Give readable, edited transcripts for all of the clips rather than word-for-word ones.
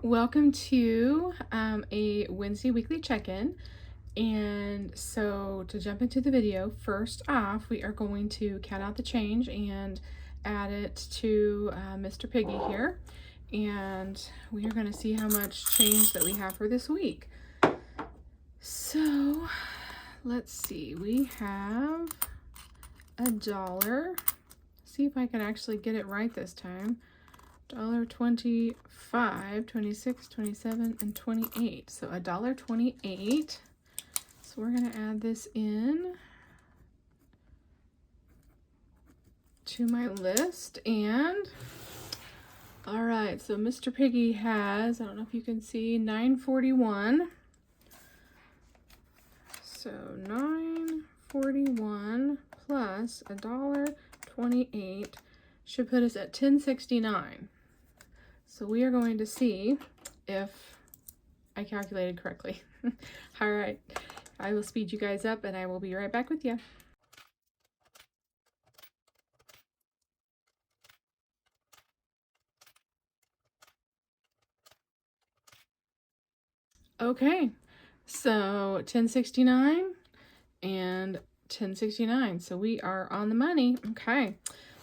Welcome to a Wednesday weekly check-in. And so to jump into the video, first off, we are going to count out the change and add it to Mr. Piggy here. And we are going to see how much change that we have for this week. So let's see, we have $1. See if I can actually get it right this time. $1.25, 26, 27, and 28. So $1.28. So we're gonna add this in to my list. And all right, so Mr. Piggy has, I don't know if you can see, $9.41. So $9.41 plus $1.28 should put us at $10.69. So we are going to see if I calculated correctly. All right, I will speed you guys up and I will be right back with you. Okay, so $10.69 and $10.69. So we are on the money. Okay.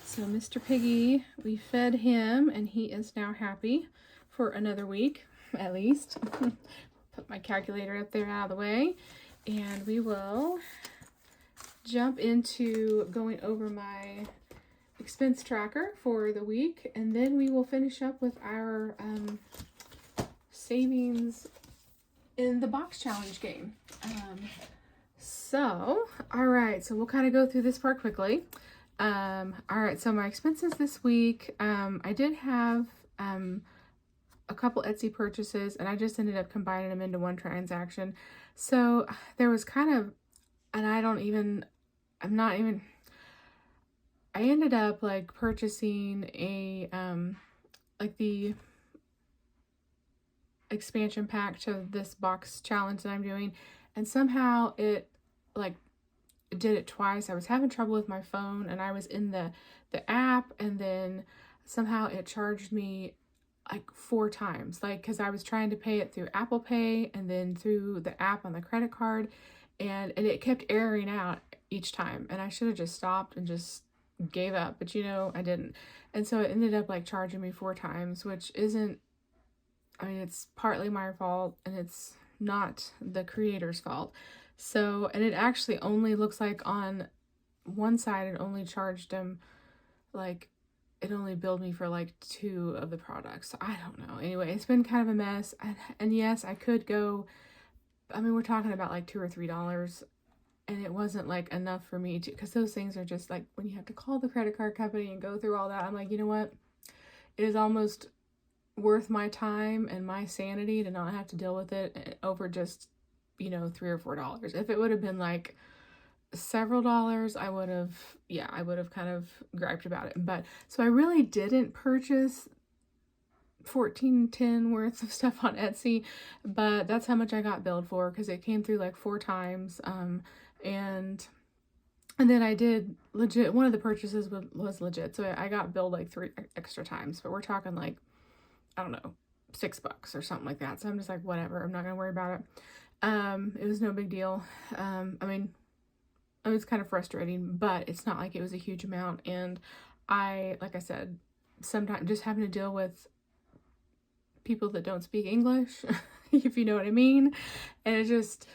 So Mr. Piggy, we fed him and he is now happy for another week, at least. Put my calculator up there out of the way. And we will jump into going over my expense tracker for the week. And then we will finish up with our savings in the box challenge game. All right, so we'll kind of go through this part quickly. All right, so my expenses this week, I did have a couple Etsy purchases and I just ended up combining them into one transaction. So there was kind of, and I ended up like purchasing a, like the expansion pack to this box challenge that I'm doing. And somehow it like did it twice. I was having trouble with my phone and I was in the app, and then somehow it charged me like 4 times, like because I was trying to pay it through Apple Pay and then through the app on the credit card, and it kept erroring out each time, and I should have just stopped and just gave up, but I didn't. And so it ended up like charging me 4 times, which isn't, I mean, it's partly my fault and it's not the creator's fault. So, and it actually only looks like on one side it only charged him, like, it only billed me for like 2 of the products. So I don't know. Anyway, it's been kind of a mess. And yes, I could go, I mean, we're talking about like $2 or $3, and it wasn't like enough for me to, because those things are just like, when you have to call the credit card company and go through all that, I'm like, you know what? It is almost worth my time and my sanity to not have to deal with it over just, $3 or $4. If it would have been like several dollars, I would have kind of griped about it. But so I really didn't purchase $14.10 worth of stuff on Etsy, but that's how much I got billed for because it came through like 4 times. And then I did legit, one of the purchases was legit, so I got billed like 3 extra times, but we're talking like, I don't know, $6 or something like that. So I'm just like, whatever, I'm not gonna worry about it. It was no big deal. I mean, it was kind of frustrating, but it's not like it was a huge amount. And like I said, sometimes just having to deal with people that don't speak English, if you know what I mean. And it just,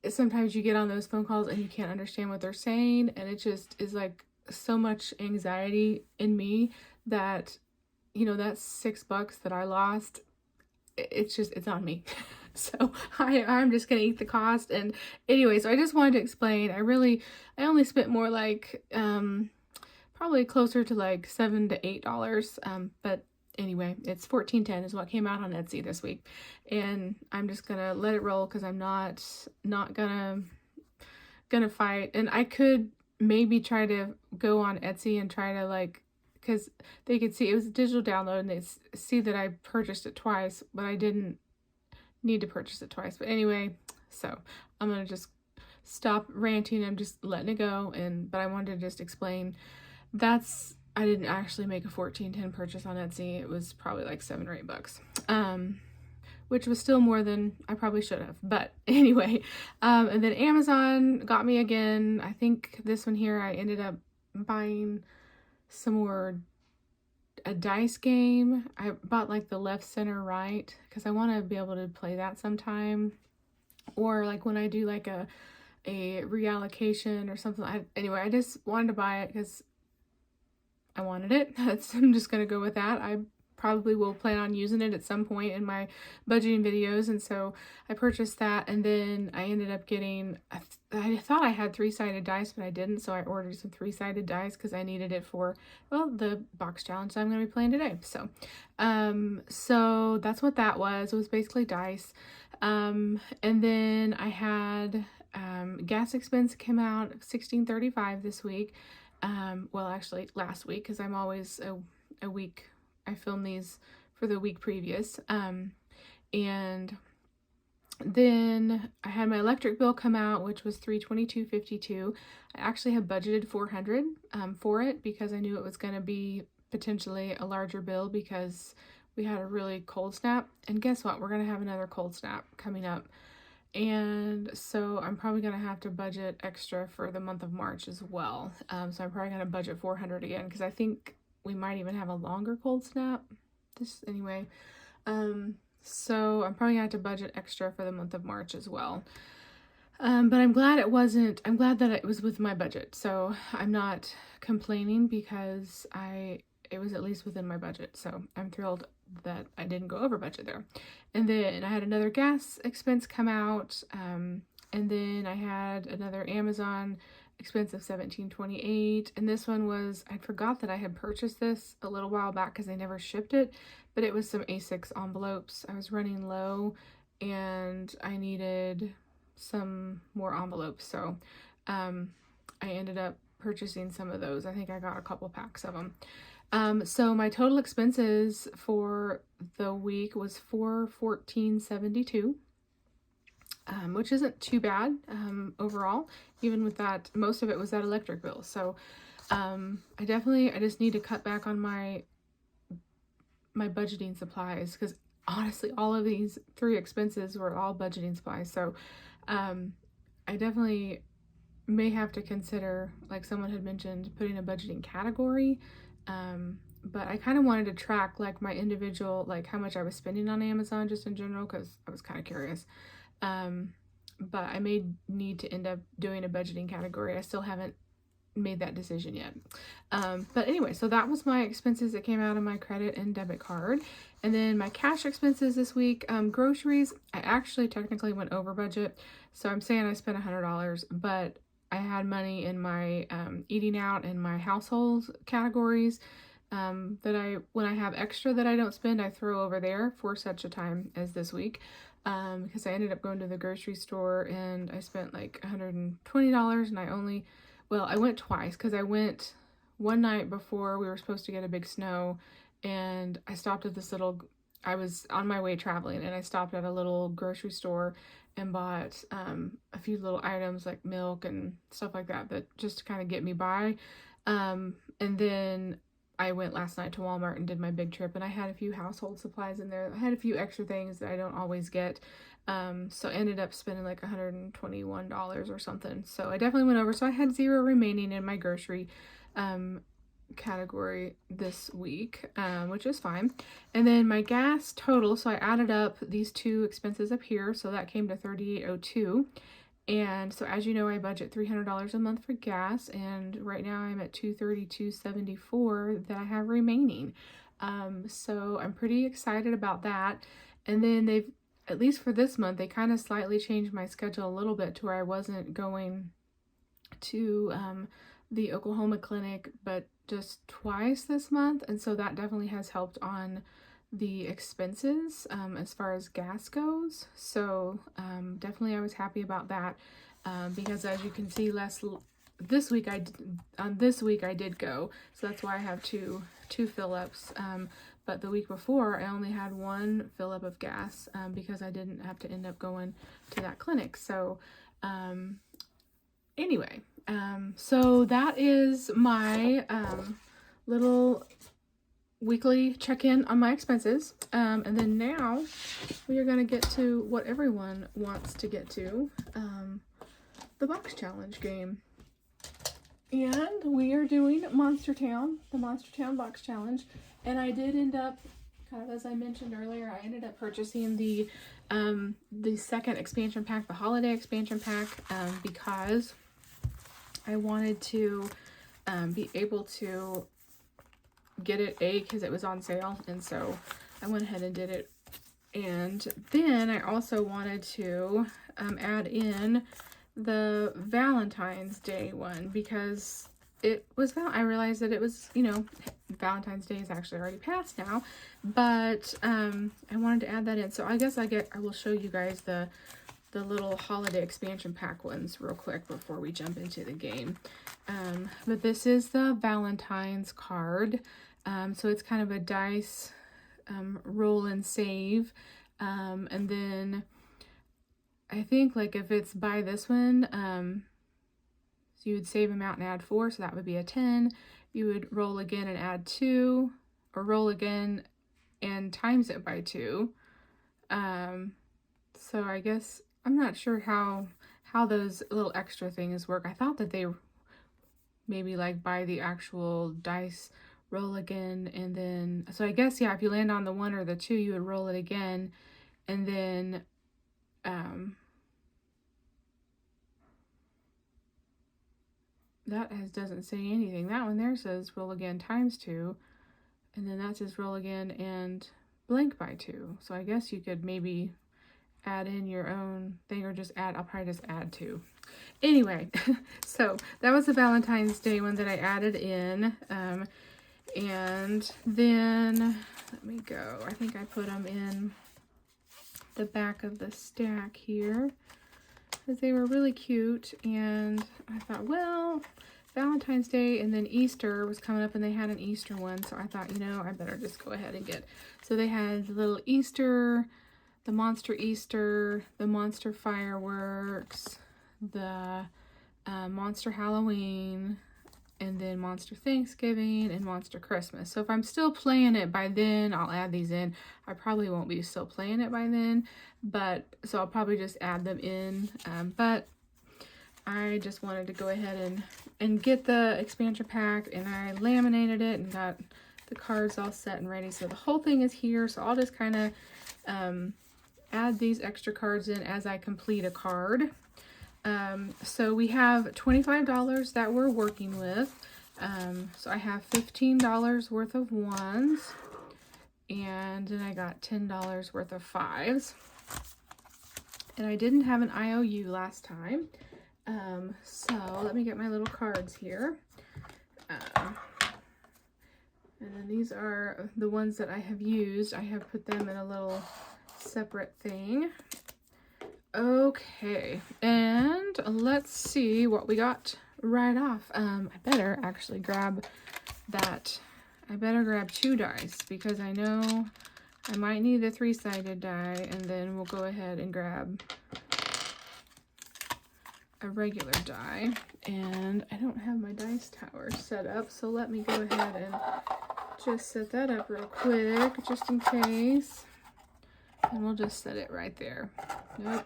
sometimes you get on those phone calls and you can't understand what they're saying. And it just is like so much anxiety in me that, that's $6 that I lost. It's on me. So I'm just gonna eat the cost. And anyway, so I just wanted to explain, I only spent more like probably closer to like $7 to $8, but anyway, it's $14.10 is what came out on Etsy this week, and I'm just gonna let it roll because I'm not gonna fight. And I could maybe try to go on Etsy and try to like, because they could see it was a digital download and they see that I purchased it twice, but I didn't need to purchase it twice. But anyway, so I'm gonna just stop ranting. I'm just letting it go. But I wanted to just explain, I didn't actually make a $14.10 purchase on Etsy. It was probably like $7 or $8. which was still more than I probably should have. But anyway, and then Amazon got me again. I think this one here, I ended up buying some more, a dice game. I bought like the left, center, right, because I want to be able to play that sometime. Or like when I do like a reallocation or something. Anyway, I just wanted to buy it because I wanted it. I'm just going to go with that. I probably will plan on using it at some point in my budgeting videos, and so I purchased that, and then I ended up getting, I thought I had 3-sided dice, but I didn't, so I ordered some 3-sided dice because I needed it for, well, the box challenge that I'm going to be playing today. So that's what that was. It was basically dice. And then I had gas expense came out $16.35 this week. Well, actually last week, because I'm always a week, I film these for the week previous. And then I had my electric bill come out, which was $322.52. I actually had budgeted $400 for it because I knew it was going to be potentially a larger bill because we had a really cold snap. And guess what? We're going to have another cold snap coming up. And so I'm probably going to have to budget extra for the month of March as well. So I'm probably going to budget $400 again because I think we might even have a longer cold snap. Anyway. So I'm probably going to have to budget extra for the month of March as well. But I'm glad that it was with my budget. So I'm not complaining because it was at least within my budget. So I'm thrilled that I didn't go over budget there. And then I had another gas expense come out. And then I had another Amazon expense of $17.28. And this one was, I forgot that I had purchased this a little while back because they never shipped it, but it was some A6 envelopes. I was running low and I needed some more envelopes. So I ended up purchasing some of those. I think I got a couple packs of them. So my total expenses for the week was $414.72, which isn't too bad overall. Even with that, most of it was that electric bill. So I just need to cut back on my budgeting supplies because honestly, all of these 3 expenses were all budgeting supplies. So I definitely may have to consider, like someone had mentioned, putting a budgeting category. But I kind of wanted to track like my individual, like how much I was spending on Amazon just in general, because I was kind of curious. But I may need to end up doing a budgeting category. I still haven't made that decision yet. But anyway, so that was my expenses that came out of my credit and debit card. And then my cash expenses this week, groceries, I actually technically went over budget. So I'm saying I spent $100, but I had money in my eating out and my household categories that when I have extra that I don't spend, I throw over there for such a time as this week. Because I ended up going to the grocery store and I spent like $120, and I went twice because I went one night before we were supposed to get a big snow, and I stopped at I was on my way traveling and I stopped at a little grocery store and bought a few little items like milk and stuff like that just to kind of get me by. And then I went last night to Walmart and did my big trip, and I had a few household supplies in there. I had a few extra things that I don't always get. So I ended up spending like $121 or something. So I definitely went over. So I had 0 remaining in my grocery category this week, which is fine. And then my gas total, so I added up these 2 expenses up here, so that came to $38.02. And so as you know, I budget $300 a month for gas, and right now I'm at $232.74 that I have remaining. So I'm pretty excited about that. And then at least for this month, they kind of slightly changed my schedule a little bit to where I wasn't going to the Oklahoma clinic, but just twice this month. And so that definitely has helped on the expenses as far as gas goes. So definitely I was happy about that because as you can see, this week I did go, so that's why I have two fill-ups. But the week before I only had 1 fill-up of gas because I didn't have to end up going to that clinic. So anyway, so that is my little weekly check-in on my expenses. And then now we are going to get to what everyone wants to get to, the box challenge game. And we are doing Monster Town, the Monster Town box challenge. And I did end up, kind of as I mentioned earlier, I ended up purchasing the second expansion pack, the holiday expansion pack, because I wanted to be able to get it because it was on sale, and so I went ahead and did it. And then I also wanted to add in the Valentine's Day one, because it was, I realized that it was, you know, Valentine's Day is actually already passed now, but I wanted to add that in. So I guess I will show you guys the little holiday expansion pack ones real quick before we jump into the game. But this is the Valentine's card. So it's kind of a dice roll and save. And then I think like if it's by this one, so you would save amount and add 4, so that would be a 10. You would roll again and add 2, or roll again and times it by 2. So I guess I'm not sure how those little extra things work. I thought that they maybe like by the actual dice, roll again, and then, so I guess, yeah, if you land on the 1 or the 2, you would roll it again, and then that doesn't say anything. That one there says roll again times 2, and then that says roll again and blank by 2. So I guess you could maybe add in your own thing, or just add, I'll probably just add 2. Anyway, so that was the Valentine's Day one that I added in. And then, let me go. I think I put them in the back of the stack here, because they were really cute. And I thought, well, Valentine's Day and then Easter was coming up, and they had an Easter one. So I thought, you know, I better just go ahead and get. So they had the little Easter, the Monster Easter, the Monster Fireworks, the Monster Halloween, and then Monster Thanksgiving and Monster Christmas. So if I'm still playing it by then, I'll add these in. I probably won't be still playing it by then, but so I'll probably just add them in. But I just wanted to go ahead and get the expansion pack, and I laminated it and got the cards all set and ready. So the whole thing is here. So I'll just kind of add these extra cards in as I complete a card. So we have $25 that we're working with. So I have $15 worth of 1s, and then I got $10 worth of 5s. And I didn't have an IOU last time. So let me get my little cards here. And then these are the ones that I have used. I have put them in a little separate thing. Okay, and let's see what we got right off. I better actually grab that. I better grab 2 dice, because I know I might need the 3-sided die, and then we'll go ahead and grab a regular die. And I don't have my dice tower set up, so let me go ahead and just set that up real quick, just in case. And we'll just set it right there. Nope,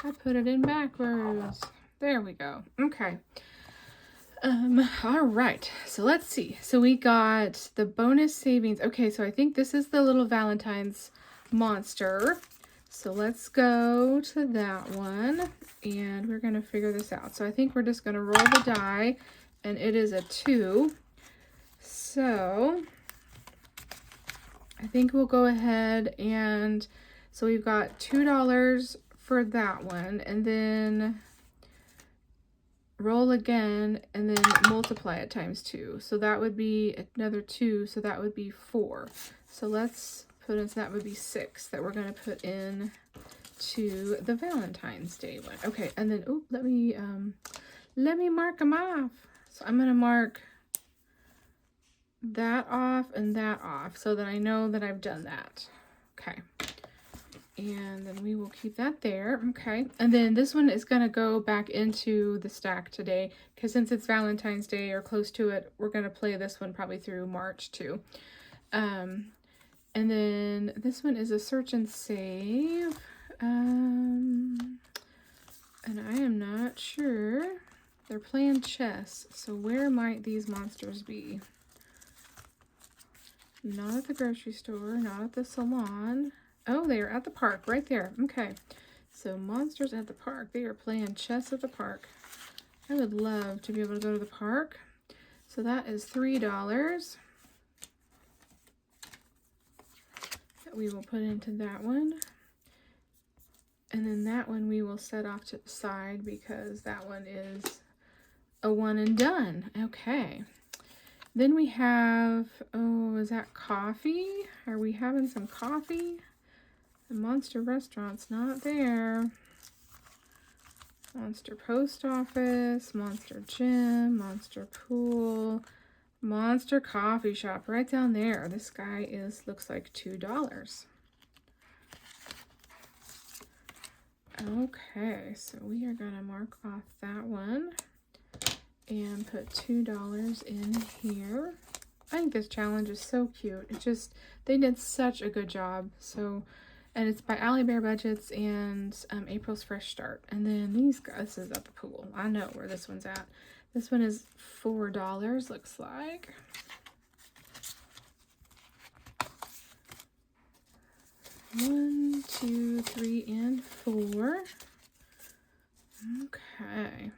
I put it in backwards. There we go. Okay. All right. So let's see. So we got the bonus savings. Okay, so I think this is the little Valentine's monster. So let's go to that one, and we're going to figure this out. So I think we're just going to roll the die, and it is a 2. So I think we'll go ahead and, so we've got $2 for that one, and then roll again, and then multiply it times 2. So that would be another 2, so that would be 4. So let's put in, so that would be 6 that we're going to put in to the Valentine's Day one. Okay, and then, oh, let me mark them off. So I'm going to mark that off and that off, so that I know that I've done that. Okay. And then we will keep that there. Okay. And then this one is going to go back into the stack today, because since it's Valentine's Day or close to it, we're going to play this one probably through March too. And then this one is a search and save. And I am not sure. They're playing chess, so where might these monsters be? Not at the grocery store, not at the salon. Oh, they are at the park, right there. Okay, so monsters at the park. They are playing chess at the park. I would love to be able to go to the park. So that is $3 that we will put into that one. And then that one we will set off to the side because that one is a one and done. Okay. Then we have, oh, is that coffee? Are we having some coffee? The Monster Restaurant's not there. Monster Post Office, Monster Gym, Monster Pool, Monster Coffee Shop, right down there. This guy looks like $2. Okay, so we are gonna mark off that one and put $2 in here. I think this challenge is so cute. It just, they did such a good job. So, and it's by Allie Bear Budgets and April's Fresh Start. And then these guys, this is at the pool. I know where this one's at. This one is $4, looks like. One, two, three, and 4. Okay.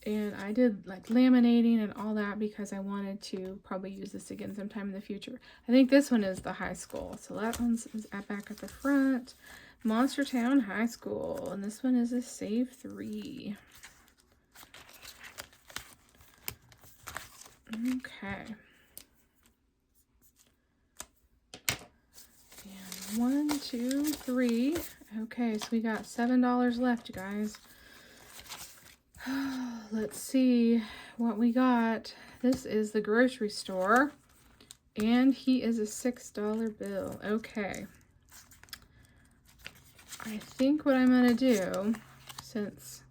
And I did like laminating and all that because I wanted to probably use this again sometime in the future. I think this one is the high school. So that one's back at the front. Monster Town High School. And this one is a save 3. Okay. And 1, 2, 3. Okay, so we got $7 left, you guys. Let's see what we got. This is the grocery store, and he is a $6 bill. Okay. I think what I'm going to do, since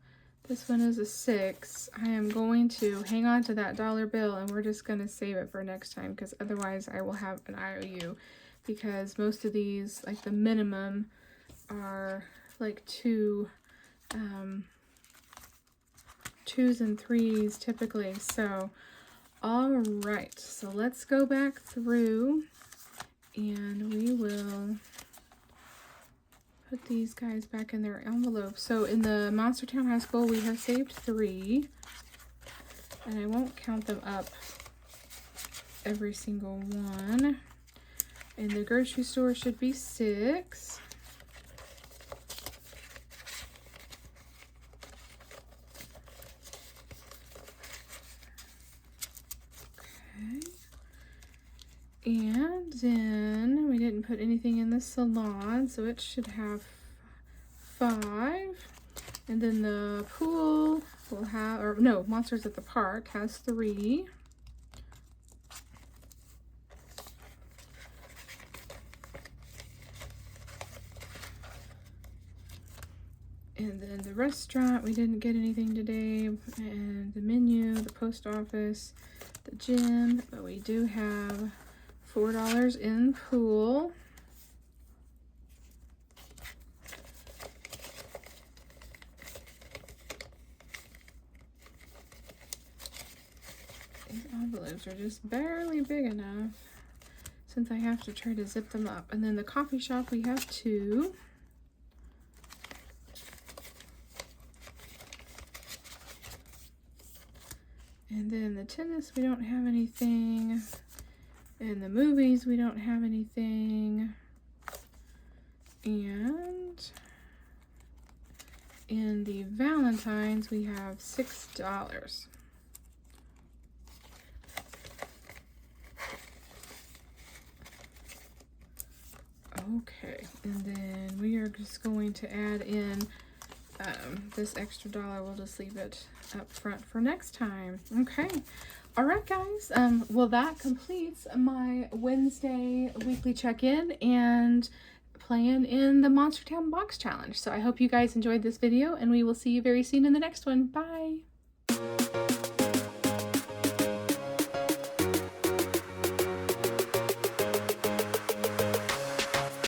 this one is a 6, I am going to hang on to that dollar bill, and we're just going to save it for next time, because otherwise I will have an IOU, because most of these, like the minimum, are like 2s and 3s typically. So all right, so let's go back through and we will put these guys back in their envelope. So in the Monster Town High School we have saved 3, and I won't count them up every single one. In the grocery store should be 6. And then we didn't put anything in the salon, so it should have 5. And then the pool will have, or no, Monsters at the Park has 3. And then the restaurant, we didn't get anything today. And the menu, the post office, the gym, but we do have $4 in pool. These envelopes are just barely big enough since I have to try to zip them up. And then the coffee shop, we have 2. And then the tennis, we don't have anything. In the movies, we don't have anything. And in the Valentine's, we have $6. Okay, and then we are just going to add in this extra dollar. We'll just leave it up front for next time. Okay. All right, guys. Well, that completes my Wednesday weekly check-in and playing in the Monster Town Box Challenge. So I hope you guys enjoyed this video, and we will see you very soon in the next one. Bye.